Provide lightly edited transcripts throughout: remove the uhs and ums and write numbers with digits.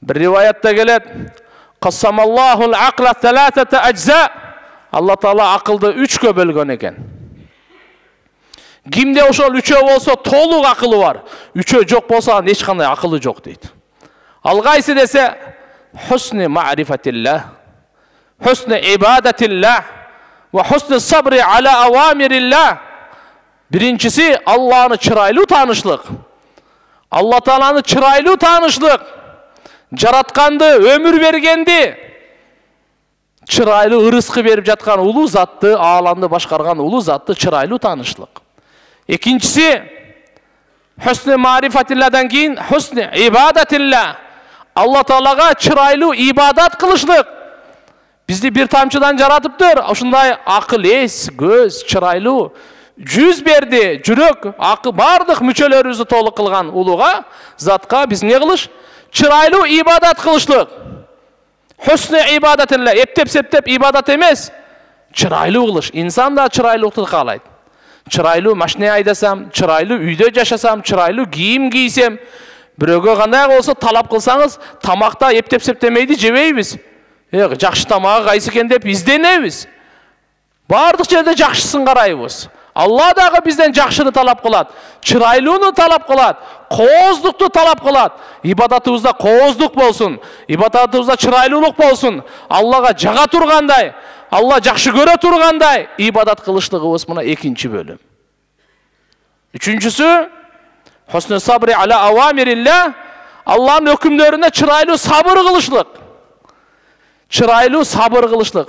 Bir rivayette gelet, Qassamallahul aqla thalathata ajza. Allah Taala akıldı 3'e bölgön eken. Kimde oşol 3'e bolsa toluk akıllı var. 3'e jok bolsa hiç kanday akıllı jok deydi. Al qaysı dese husni ma'rifatillah, husni ibadetillah ve husni sabri ala avamirillah. Birincisi Allah'ını çıraylı tanışlık. Allah Taala'nı çıraylı tanışlık. Jaratkandı, ömür bergendi. Çıraylı ırıskı berip jatkan ulu zatты, alamды başkargan ulu zatты çıraylı tanışlık. İkincisi husni marifetillah'dan keyin husni ibadetillah. Allah Taala'ga çıraylı ibadat kılışlık. Bizni bir tamçıdan jaratıptır. Ошундай akıl, es, göz, çıraylı жүз berdi, жүрөк, akı bardıq müçölörüzü толық kılgan uluğa, zatqa biz ne kılış? Çıraylı ibadat kılışlık. Husni ibadetillah, eptep-septep ibadat emez. Çıraylı kılış. İnsan da çıraylıqты kalaydı. Çıraylı maşine aydasam, çıraylı үйde yaşasam, çıraylı giyim giysem, biröge kanday olsa talap kılsanız, tamakta eptep-septemeydi jebeybiz. Жақшы тамағы qayсы eкен деп izdenemiz. Bardıq жерде жақшысын қарайбыз. Allah dağı bizden жақшыны talap kılat, çıraylıны talap kılat, qoğuzdukты talap kılat. İbadatımızda qoğuzduk bolsun, ibadatımızda çıraylılık bolsun. Allah'a jağa turganday, Allah жақшы көрө turganday ibadat kılışlığımız buna ikinci bölüm. Üçüncüsü husnü sabri ala avamirillah. Allah'ın hükümlerine çıraylı sabır kılışlık. Çıraylı sabır kılışlık.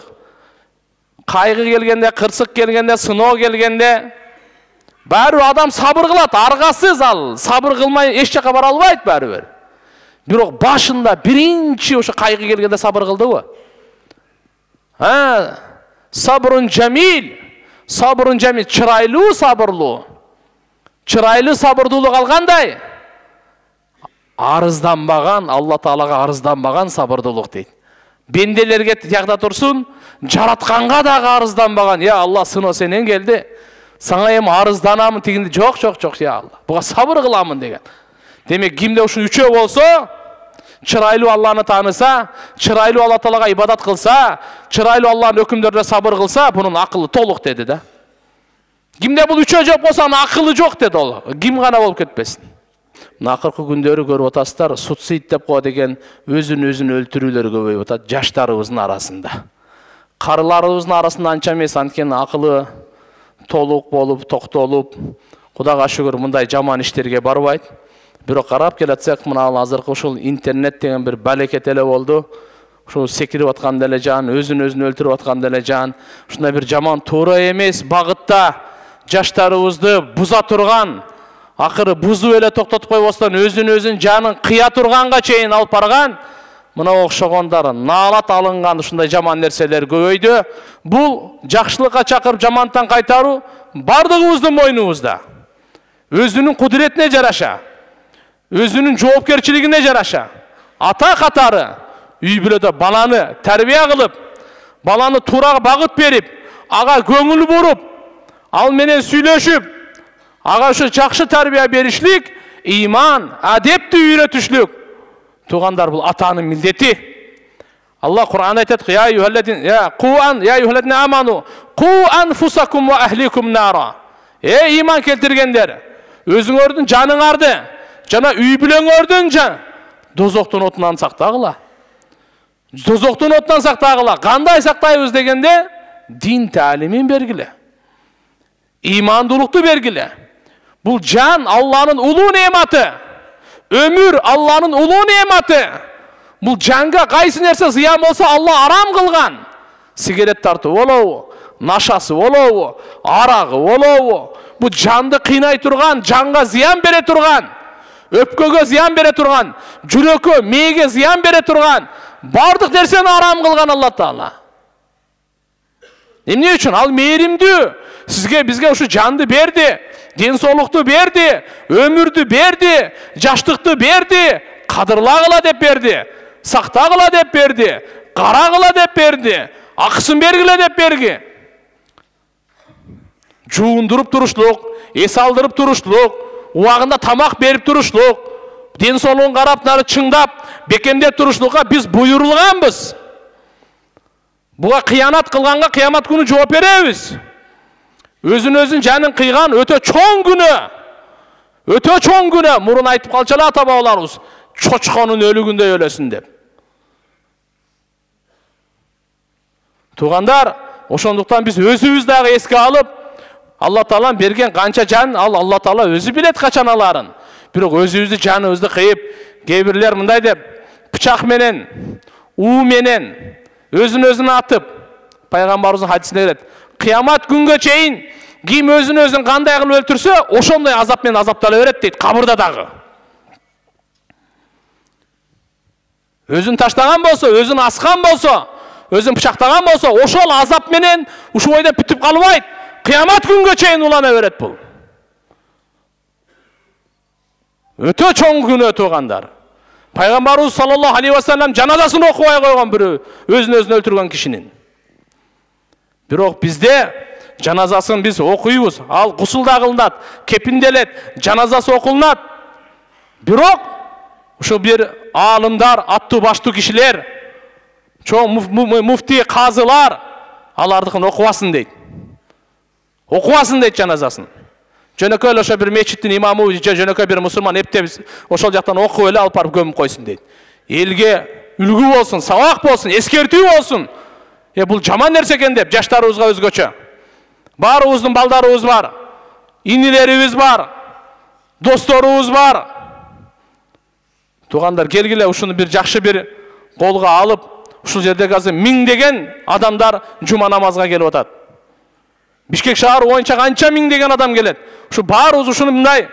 Kaygı gelgende, kırsık gelgende, sınoo gelgende bari adam sabır kılat, argasız al. Sabır kılmay eş jaka bara albaydı bari. Bирок başında birinci oşo kaygı gelgende sabır kıldı mı? Sabrun cemil. Sabrun cemil. Çıraylı sabırlı. Çıraylı sabırduluk alganday. Arızdanbagan, Allah Taala'ga arızdanbagan sabırduluk deydi. Bendelerge tiyakta tursun, jaratkanга da arızdanbagan. Ya Allah sınoo senen geldi. Sana hem arızdanamın teginde çok ya Allah. Buga sabır kılamın degen. Demek kimde uşu üçe bolsa, çıraylı Allah'ını tanısa, çıraylı Allah Taala'ga ibadat kılsa, çıraylı Allah'ın hükümlerine sabır kılsa, bunun akıllı toluk dedi de. Kimde bu üçe jok bolsa, akıllı jok dedi ol. Kim gana bolup ketpesin. Akırkı gündörü görüp otasыздар, суицид деп коет экен, өзүн өлтүрүүлөр көбөйүп атат жаштарыбыздын арасында. Карыларыбыздын арасында анча эмес, анткени акылы толук болуп, токтолуп, Кудайга шүгүр мындай жаман иштерге барбайт. Бирок карап келатсак, мына азыркы ушул интернет деген бир балекет эле болду. Ушул секирип аткан деле жан, өзүн өлтүрүп аткан деле жан, ушундай бир жаман туура эмес багытта жаштарыбызды буза турган, акыры бузуу эле токтотуп койбостон өзүн жанын кыя турганга чейин алып барган мына окшогондор наалат алынган ушундай жаман нерселер көбөйдү. Бул жакшылыкка чакырып жамандыктан кайтаруу бардыгыбыздын мойнубузда. Өзүнүн кудуретине жараша, өзүнүн жоопкерчилигине жараша ата катары үй бүлөдө баланы тарбия кылып, баланы туура багыт берип, ага көңүл буруп, ал менен сүйлөшүп, ага ушу жакшы тарбия беришлик, иман, адепти үйрөтүшлүк. Тугандар, бул атанын милдети. Allah Kur'an aytet, ya eyyuhellezine amanu qu anfusakum wa ahlikum nara. Ey iman keltirgenler, özüңөрдүн жаныңарды жана үй бүлөңөрдүн дозоктун отунан сактагыла. Дозоктун отунан сактагыла. Кандай сактайбыз дегенде, дин таалимин бергиле. İmandılıktı bergile. Bu can Allah'ın ulu nemati. Ömür Allah'ın ulu nemati. Bu canga qaysı nerse ziyan olsa Allah aram kılgan. Sigaret tartı olovu, naşası olovu, arağı olovu. Bu candı kıynay turgan, canga ziyan bere turgan. Öpköge ziyan bere turgan. Jürökö, meyge ziyan bere turgan. Bardık derseni aram kılgan Allah Taala. Ne üçün? Al meyrimdi. Bizge uşu candı berdi, densoluktu berdi, ömürdü berdi, jaştıktı berdi, kadırlagıla dep berdi, saktagıla dep berdi, karagıla dep berdi, akısın bergile dep bergi. Juundurup turuşluk, es aldırıp turuşluk, uağında tamak berip turuşluk, ден соолугун карап, нары чыңдап, бекемдеп турушулукка биз буйрулганбыз. Буга кыянат кылганга кыямат күнү жооп беребиз. Өзүн жанын кыйган өтө чоң күнү. Өтө чоң күнү. Мурун айтып калчалар ата бабаларыбыз, чочконун өлүгүндөй өлөсүн деп. Тугандар, ошондуктан биз өзүбүз дагы эске алып, Алла Таала берген канча жан, ал Алла Таала өзү билет качан аларын. Бирок өзүбүздү жаныбызды кыйып, кээ бирлер мындай деп, бычак менен, уу менен өзүн атып, пайгамбарыбыздын хадисинде келет, кыямат күнгө чейин ким өзүн кандай кылып өлтүрсө, ошондой азап менен азаптала берет дейт, кабырда дагы. Өзүн таштаган болсо, өзүн аскан болсо, өзүн бычактаган болсо, ошол азап менен ушул бойдо бүтүп калбайт. Кыямат күнгө чейин улана берет бул. Өтө чоң күнү тугандар. Пайгамбарыбыз саллаллаху алейхи ва саллям жаназасын окубай койгон бирөө, өзүн өлтүргөн кишинин. Бирок бизде жаназасын биз окуйбуз, ал гусулда кылынат, кепинделет, жаназасы окулунат. Бирок ушул бир аалымдар, аттуу баштуу кишилер, чоң муфти, казылар алардыкын окубасын дейт. Окубасын дейт жаназасын. Жөнөкөй эле ошо бир мечиттин имамы же жөнөкөй бир мусулман эптеп ошол жактан окуп эле алып барып көмүп койсун дейт. Элге үлгү болсун, сабак болсун, эскертүү болсун. Бул жаман нерсе экен деп жаштарыбызга өзгөчө. Баарыбыздын балдарыбыз бар, инилерибиз бар, досторубуз бар. Тугандар, келгиле ушуну бир жакшы бир колго алып, ушул жерде азыр миңдеген адамдар жума намазга келип атат. Бишкек шаары боюнча канча миңдеген адам келет. Ушу баарыбыз ушуну мындай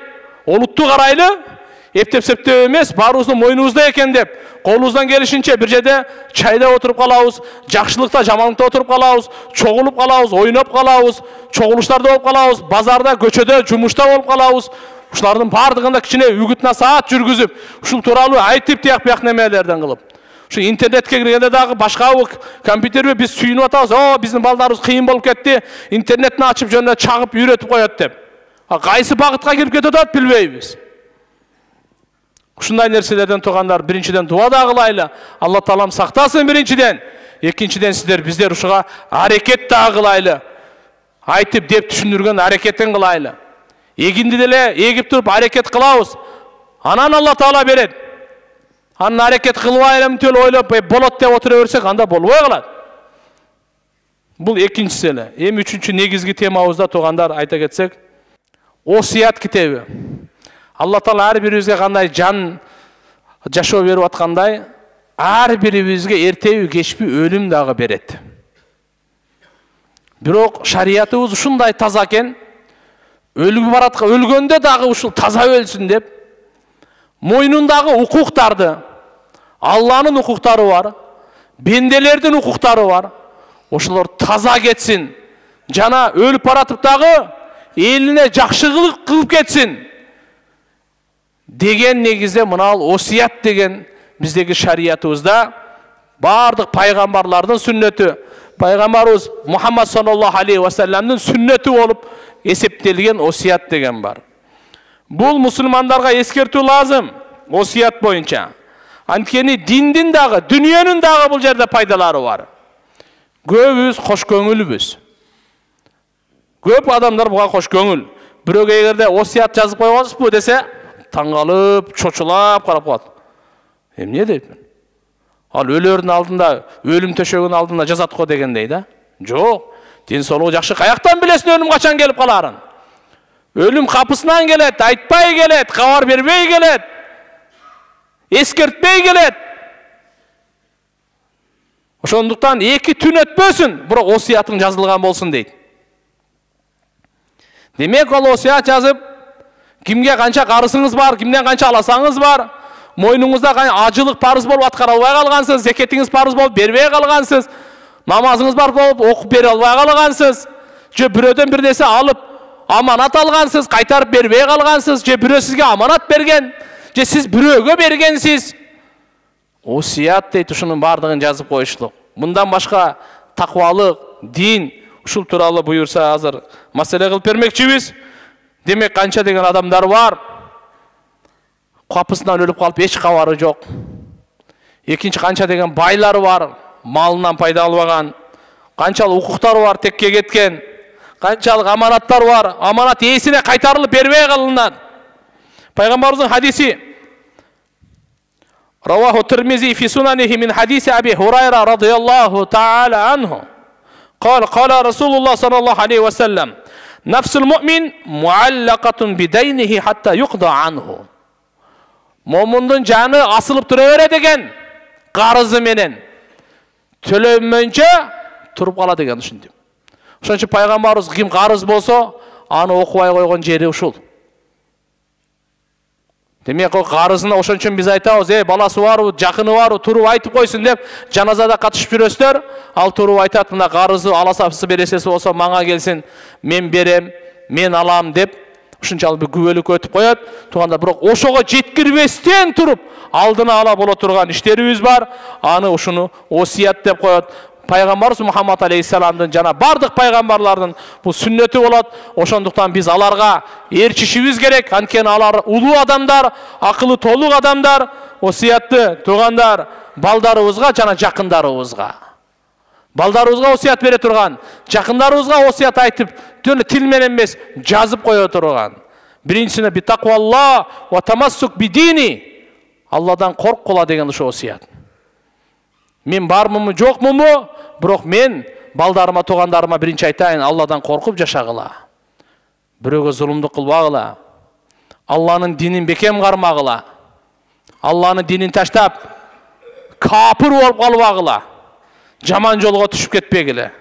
олуттуу карайлы, эптеп-септеп эмес, баарыбыздын мойнубузда экен деп, колубуздан келишинче бир жерде чайда отуруп калабыз, жакшылыкта, жамандыкта отуруп калабыз, чогулуп калабыз, ойноп калабыз, чогулуштарда болуп калабыз, базарда, көчөдө, жумушта болуп калабыз. Ушулардын бардыгында кичине үгүт насаат жүргүзүп, ушул тууралуу айтып тияк немелерден кылып. Şu internetке киргенде дагы башка компьютерге биз сүйүнүп атабыз. О, биздин балдарыбыз кыйын болуп кетти. Интернетти ачып жөнүнө чагып үйрөтүп коет деп. Кайсы багытка кирип кетип атат билбейбиз. Ушундай нерселерден тугандар, биринчиден дуа да кылайлы. Алла Таалам сактасын биринчиден. Экинчиден биздер ушуга аракет да кылайлы. Айтып деп түшүндүргөн аракетин кылайлы. Эгинди деле эгип туруп аракет кылабыз. Анан Алла Таала берет. Анын аракет кылбай элемтел ойлоп болот деп отура берсек, анда болбой калат. Бул экинчиси эле. Эми үчүнчү негизги темабызда тугандар айта кетсек, осият китеби. Алла Таала ар бирибизге кандай жан жашоо берип аткандай, ар бирибизге эртеби кечпи өлүм дагы берет. Бирок шариятыбыз ушундай таза экен, өлгөндө дагы ушул таза өлсүн деп, мойнундагы укуктарды, Алланын укуктары бар, бенделердин укуктары бар, ошолор таза кетсин, жана өлүп баратып дагы элине жакшылык кылып кетсин деген негизде мына осият деген биздеги шариятыбызда бардык пайгамбарлардын сүннөтү, пайгамбарыбыз Мухаммад саллаллаху алейхи ва салламдын сүннөтү болуп эсептелген осият деген бар. Бул мусулмандарга эскертүү лазым осият боюнча. Анткени диндин дагы, дүнүйөнүн дагы бул жерде пайдалары бар. Көбүбүз кош көңүлбүз. Көп адамдар буга кош көңүл. Бирөөгө эгерде осият жазып койгонсузбу десе, таң калып, чочулап карап калат. Эмне дейт? Ал өлөрдүн алдында, өлүм төшөгүнүн алдында жазат го дегендей да. Жок, ден соолугу жакшы. Каяктан билесиң өлүм качан келип каларын? Өлүм капысынан келет, айтпай келет, кабар бербей келет, эскертпей келет. Ошондуктан 2 түн өтпөсүн, бирок осиятың жазылган болсун дейт. Демек, ал осият жазып, кимге канча карысыңыз бар, кимден канча аласаңыз бар, мойнуңузда ажылык парыз болуп аткара албай калгансыз, зекетиңиз парыз болуп бербей калгансыз, намазыңыз бар болуп окуп бере албай калгансыз, же бирөөдөн бир нерсе алып аманат алгансыз, кайтарып бербей калгансыз, же бирөө сизге аманат берген, же сиз бирөөгө бергенсиз. Осият дейт, ушунун бардыгын жазып коюштук. Мындан башка таквалык, дин, ушул тууралуу буюрса азыр маселе кылып бермекчибиз. Демек, канча деген адамдар бар. капысынан өлүп калып эч кабары жок. Экинчи канча деген байлары бар, малынан пайда албаган. Канчалык укуктары бар, текке кеткен. Канчалык аманаттар бар, аманат ээсине кайтарылып бербей калынат. Пайгамбарыбыздын хадиси رواه الترمذي في سننه من حديث أبي هريرة رضي الله تعالى عنه قال رسول الله صلى الله عليه وسلم نفس المؤمن معلقة بدينه حتى يقضى عنه. Момундун жаны асылып тура берет экен, карызы менен төлөнмөйүнчө туруп калат экен ушинтип. Ошон үчүн пайгамбарыбыз ким карыз болсо, аны окубай койгон жери ушул. Демек, карызына ошон үчүн биз айтабыз, баласы барбы, жакыны барбы, туруп айтып койсун деп, жаназада катышып жүрөсүздөр, ал туруп айтат, мына карызы аласасы бересеси болсо мага келсин, мен берем, мен алам деп, ушунчалык бир күбөлүк өтүп коет. Туганда бирок ошого жеткирбестен туруп, алдына ала боло турган иштерибиз бар, аны ушуну осият деп коет. Пайгамбарыбыз Мухаммад алейхиссаламдын жана бардык пайгамбарлардын бул сүннөтү болот. Ошондуктан биз аларга ээрчишибиз керек. Анткени алар улуу адамдар, акылы толук адамдар, осиятты туугандар балдарыбызга жана жакындарыбызга. Балдарыбызга осият бере турган, жакындарыбызга осият айтып, жөн тил менен эмес, жазып кое турган. Биринчисине би таквалла ва тамассук бидини. Алладан корккула деген ушу осият. Мен бармынбы, жокмунбу, бирок мен балдарыма, туугандарыма биринчи айтайын, Алладан коркуп жашагыла. Бирөөгө зулумдук кылбагыла. Алланын динин бекем кармагыла. Алланын динин таштап, капыр болуп калбагыла. Жаман жолго түшүп кетпегиле.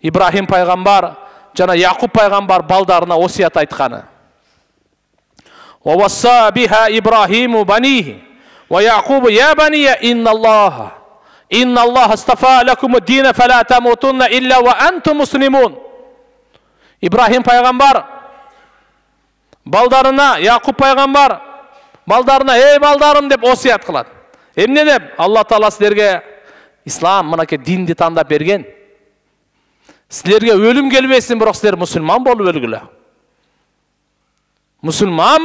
Ибрахим пайгамбар жана Якуб пайгамбар балдарына осият айтканы. Ва васса биха Ибрахиму банихи ва Якубу я бания инналлаха астафа лакумуд дина фала тамутунна илля ва антум муслимун. Ибрахим пайгамбар балдарына, Якуб пайгамбар балдарына, эй балдарым деп осият кылат. Эмне деп? Алла Таала силерге ислам, мынакей динди тандап берген. Силерге өлүм келбесин, бирок силер мусулман болуп өлгүлө. Мусулман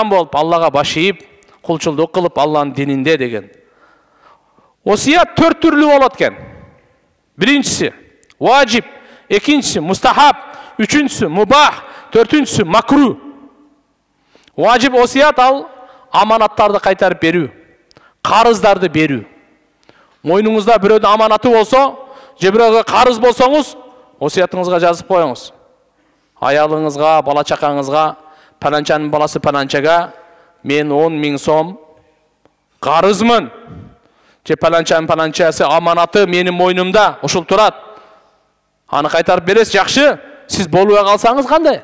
болуп Аллага баш ийип, кулчулдук кылып Алланын дининде деген. Осият 4 түрлүү болот экен. Биринчиси важип, экинчиси мустахаб, үчүнчүсү мубах, төртүнчүсү макру. Важип осият ал аманаттарды кайтарып берүү, карыздарды берүү. Мойнуңузда бирөөнүн аманаты болсо, же бирөөгө карыз болсоңуз, осиятыңызга жазып коюңуз. Аялыңызга, бала чакаңызга, паланчанын баласы паланчага мен 10.000 сом карызмын. Же паланчанын паланчасы аманаты менин мойнумда, ушул турат. Аны кайтарып бересиз, жакшы. Сиз болбой калсаңыз кандай?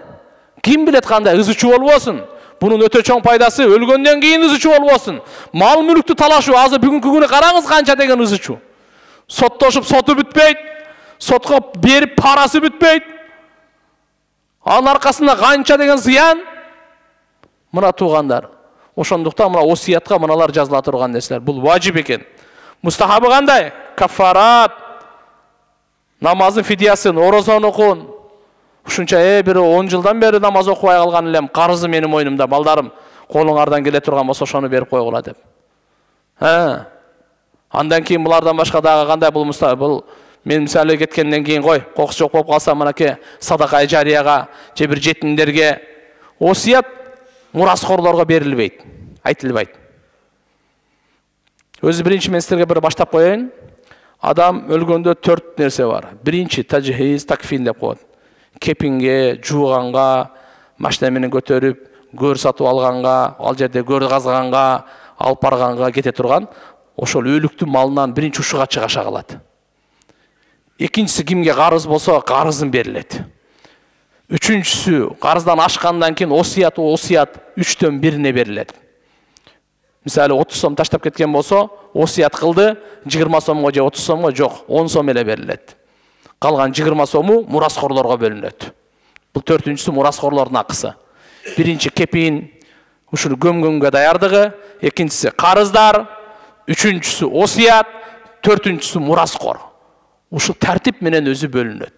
Ким билет кандай ызычуу болбосун? Bunun öte çoğun paydası ölgönden keyin ızıçı olmasın. Mal mülüktü talaşu. Azı bugünkü günü karanız kança degen ızıçı. Sottoşup sotu bütpeyt. Sotqa berip parası bütpeyt. Anın arkasında kança degen ziyan. Mına tuğanlar. Oşondukta mına osiyatqa mınalar жазыла turgan nesler. Bul vacip eken. Mustahabı kanday? Kafarat. Namazın fidyasın, orozon okun. Ушунча бир 10 жылдан бери намаз окубай калган элем, карызы менин мойнумда, балдарым колуңардан келе турган болсо ошону берип койгула деп. Андан кийин булардан башка дагы кандай бул мен мисалы кеткенден кийин кой, кокус жок болуп калса мынакей садака жарияга, же бир жетимдерге осият мураскорлорго берилбейт, айтылбайт. Өзү биринчи мен силерге бир баштап коеюн. Адам өлгөндө 4 нерсе бар. Биринчи тажхиз, такфин деп коет. Кепинге, жууганга, машина менен көтөрүп, көр сатып алганга, ал жерде көр казганга, алып барганга кете турган, ошол өлүктүн малынан биринчи ушуга чыгаша калат. Экинчиси кимге карыз болсо, карызын берилет. Үчүнчүсү, карыздан ашкандан кийин осият 3төн 1-ине берилет. Мисалы 30 сом таштап кеткен болсо, осият кылды, 20 сомго же 30 сомго жок, 10 сом эле берилет. Калган 20 сому мураскорлорго бөлүнөт. Бул 4-үнчүсү мураскорлордун акысы. Биринчи кепин, ушуну көмгөнгө даярдыгы, экинчиси карыздар, үчүнчүсү осият, 4-үнчүсү мураскор. Ушул тартип менен өзү бөлүнөт.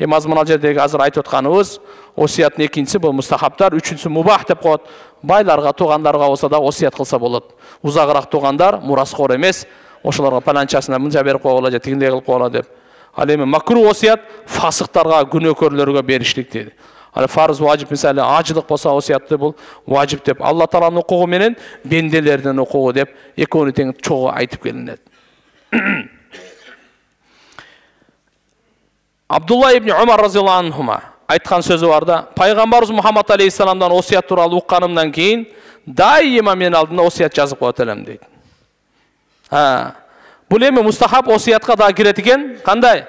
Эми аз мына жердеги азыр айтып атканыбыз осияттын экинчиси бул мустахабтар, үчүнчүсү мубах деп коет. Байларга, туугандарга болсо да осият кылса болот. Узагыраак туугандар мурасхор эмес, ошолорго паланчасына мынча берип койгула же тигиндей кылып койгула деп. Ал эми макрух осият фасыктарга, күнөөкөрлөргө бериштик дейт. Ал фарз, важип, мисалы ажылык болсо осиятты бул важип деп, Алла Тааланын укугу менен бенделердин укугу деп экөөнү тең чогуу айтып келинет. Абдулла ибн Умар разияллаху анхума айткан сөзү бар да, пайгамбарыбыз Мухаммад алейхиссаламдан осият тууралуу укканымдан кийин дайыма мен алдында осият жазып коет элем дейт. Бул эми мустахаб осиятка да кирет экен. Кандай?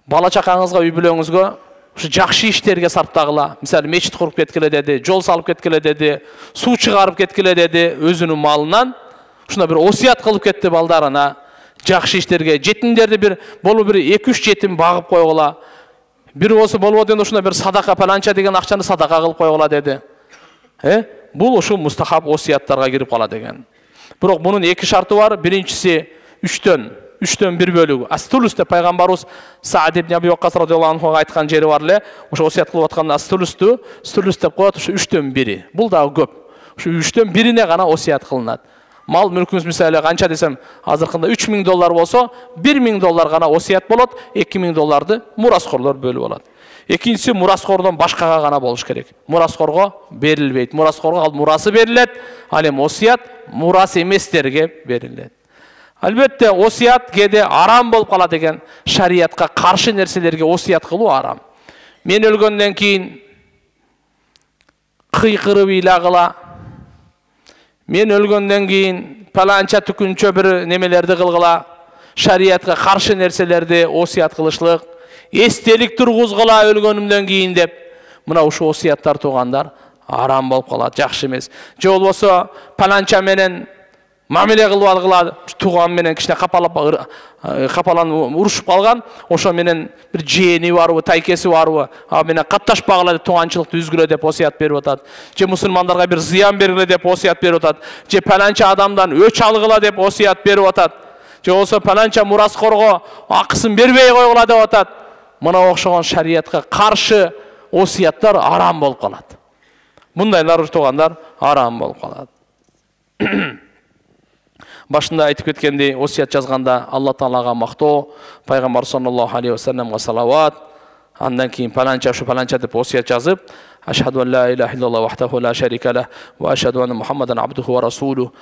Бала чакаңызга, үй бүлөңүзгө ушу жакшы иштерге сарптагыла. Мисалы мечит куруп кеткиле деди, жол салып кеткиле деди, суу чыгарып кеткиле деди, өзүнүн малынан. Ушуна бир осият кылып кетти балдарына. Жакшы иштерге, жетимдерди бир болу бир 2-3 жетим багып койгула. Бир болсо болбойт энд ушуна бир садака паланча деген акчаны садака кылып койгула деди. Бул ушу мустахаб осияттарга кирип калат экен. Бирок мунун эки шарты бар. Биринчиси 3төн 1 бөлүгү. Астулус деп пайгамбарыбыз Саад ибн Аби Ваккас радияллаху анху айткан жери бар эле. Ошо осият кылып атканда астулус деп коет, ушу 3төн 1. Бул дагы көп. Ушу 3төн 1-ине гана осият кылынат. Мал мүлкүңүз мисалы канча десем, азыркында $3000 болсо, $1000 гана осият болот, $2000 мурасхорлор бөлүп алат. Экинчиси мурасхордон башкага гана болуш керек. Мурасхорго берилбейт. Мурасхорго ал мурасы берилет, ал эми осият мурас эместерге берилет. Албетте осият кээде арам болуп калат экен. Шариятка каршы нерселерге осият кылуу арам. Мен өлгөндөн кийин кыйкырып ыйлагыла. Мен өлгөндөн кийин паланча түкүнчө бир немелерди кылгыла. Шариятка каршы нерселерди осият кылышлык, эстелик тургузгула өлгөнүмдөн кийин деп. Мына ушу осияттар туугандар арам болуп калат, жакшы эмес. Же болбосо паланча менен мамиле кылып алгыла, тууган менен кичине капаланып урушуп калган, ошо менен бир жээни барбы, тайкеси барбы, менен катташпагыла деп тууганчылыкты үзгүлө деп осият берип атат. Же мусулмандарга бир зыян бергиле деп осият берип атат. Же паланча адамдан өч алгыла деп осият берип атат. Же болсо паланча мурасхорго акысын бербей койгула деп атат. Мына окшогон шариятка каршы осияттар арам болуп калат. Мындайлар туугандар арам болуп калат. Башында айтып кеткендей, осият жазганда Алла Таалага мактоо, пайгамбар саллаллаху алейхи ва салламга салават, андан кийин паланча деп осият жазып, ашхаду ан ла илаха иллаллаху вахдаху ла шарика лах ва ашхаду анна Мухаммадан абдуху ва расулуху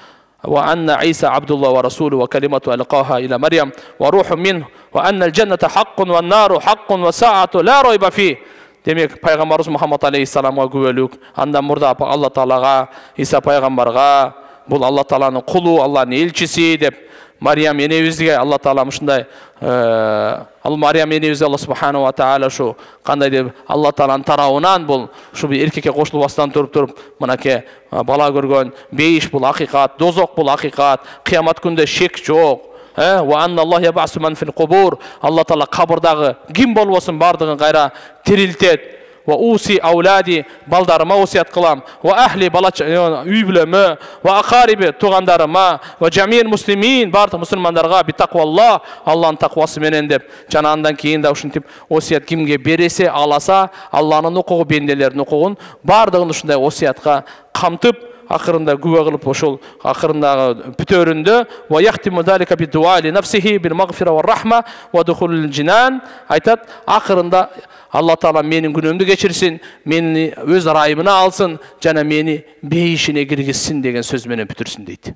ва анна Иса абдуллаху ва расулуху ва калимату алқаха ила Марьям ва руху минху ва анна аль-джанната хаққун ва ан-нару хаққун ва саату ла райба фи. Демек пайгамбарыбыз Мухаммад алейхиссаламга күбөлүк, андан мурда Алла Таалага, Иса пайгамбарга, бул Алла Тааланын кулу, Алланын элчиси деп Марьям энебизге Алла Таала ушундай ал Марьям энебизге Алла субханаху ва таала ушу кандай деп Алла Тааланын тарабынан бул ушу эркекке кошулбастан туруп мынакей бала көргөн, бейиш бул акыйкат, дозок бул акыйкат, кыямат күндө шек жок. Ва анналлаху ябасу ман фил кубур. Алла Таала кабырдагы ким болбосун бардыгын кайра тирилтет. Ва уси аулади, балдарыма осият кылам. Ва ахли, үй бүлөмө, ва акариби, туугандарыма, ва жамир муслимин, бардык мусулмандарга би таквалла, Алланын таквасы менен деп. Жана андан кийин да ушинтип осият кимге бересе, аласа, Алланын укугу, бенделердин укугун бардыгын ушундай осиятка камтып, акырында күбө кылып ошол акырындагы бүтөрүндө ва яхтиму залика би дуали нафсихи бил магфира ва рахма ва духулул джинан айтат, акырында Алла Таала менин күнөөмдү кечирсин, мени өз райымына алсын, жана мени бейишине киргизсин деген сөз менен бүтүрсүн дейт.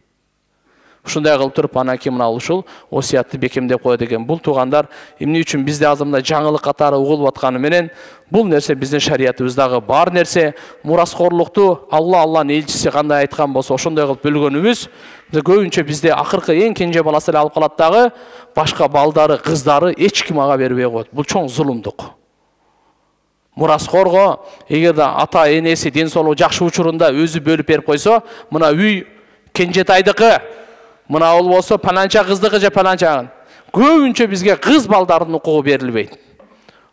Ушундай кылып туруп анан кийин мына ушул осиятты бекемдеп коет экен. Бул туугандар эмне үчүн бизде азырында жаңылык катары угулуп атканы менен бул нерсе биздин шариятыбыздагы бар нерсе. Мурасхорлукту Алланын элчиси кандай айткан болсо ошондой кылып бөлгөнүбүз. Көбүнчө бизде акыркы эң кенже баласы эле алып калат дагы, башка балдары, кыздары эч ким ага бербей коет. Бул чоң зулумдук. Мурасхорго эгерде ата энеси ден соолугу жакшы учурунда өзү бөлүп берип койсо, мына үй кенжетайдыкы, мына ол болсо паланча кыздыкы же паланчагын. Көбүнчө бизге кыз балдардын укугу берилбейт.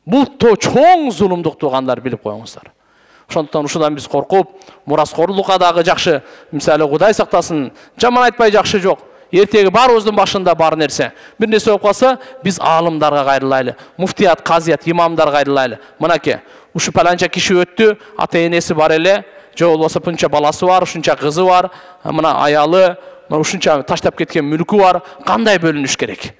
Бул чоң зулумдук туугандар, билип коюңуздар. Ошондуктан ушудан биз коркуп, мурасхорлукка дагы жакшы, мисалы Кудай сактасын, жаман айтпай жакшы жок. Ертеги барыбыздын башында бар нерсе. Бир нерсе болуп калса, биз аалымдарга кайрылайлы, муфтият, казият, имамдарга кайрылайлы. Мынакей, ушу паланча киши өттү, ата-энеси бар эле, же болбосо мынча баласы бар, ушунча кызы бар, мына аялы, ушунча таштап кеткен мүлкү бар, кандай бөлүнүш керек?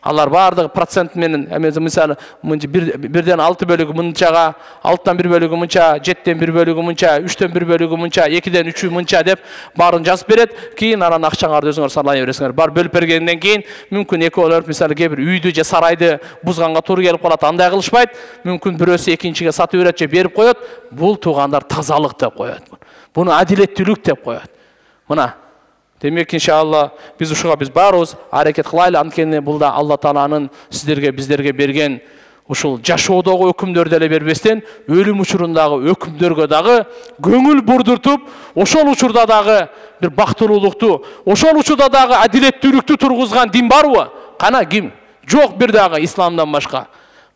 Алар бардыгы процент менен, мисалы, 1ден 6 бөлүгү мынчага, 6тан 1 бөлүгү мынча, 7тен 1 бөлүгү мынча, 3тен 1 бөлүгү мынча, 2ден 3 мынча деп барын жазып берет. Кийин анан акчаңарды өзүңөр сарлай бересиңер. Бар бөлүп бергенден кийин мүмкүн экөөлөр, мисалы, кээ бир үйдү же сарайды бузганга туура келип калат, андай кылышпайт. Мүмкүн бирөөсү экинчиге сатып берет же берип коет. Бул туугандар тазалык деп коет. Буну адилеттүүлүк деп коет. Мына демек, иншалла, биз ушуга биз барыбыз аракет кылайлы. Анткени бул да Алла Тааланын сиздерге, биздерге берген ушул жашоодогу өкүмдөрдү эле бербестен, өлүм учурундагы өкүмдөргө дагы көңүл бурдуртуп, ошол учурда дагы бир бактылуулукту, ошол учурда дагы адилеттүүлүктү тургузган дин барбы? Кана ким? Жок бир дагы исламдан башка.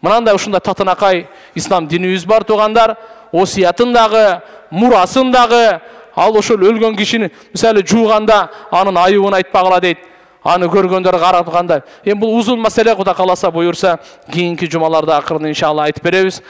Мынандай ушундай татынакай ислам динибиз бар туугандар. Осиятын дагы, мурасын дагы, ал ошол өлгөн кишини мисалы жууганда анын айыбын айтпагыла дейт. Аны көргөндөр карап кандай. Бул узун маселе, Кудай кааласа буюрса, кийинки жумаларда акырын иншалла айтып беребиз.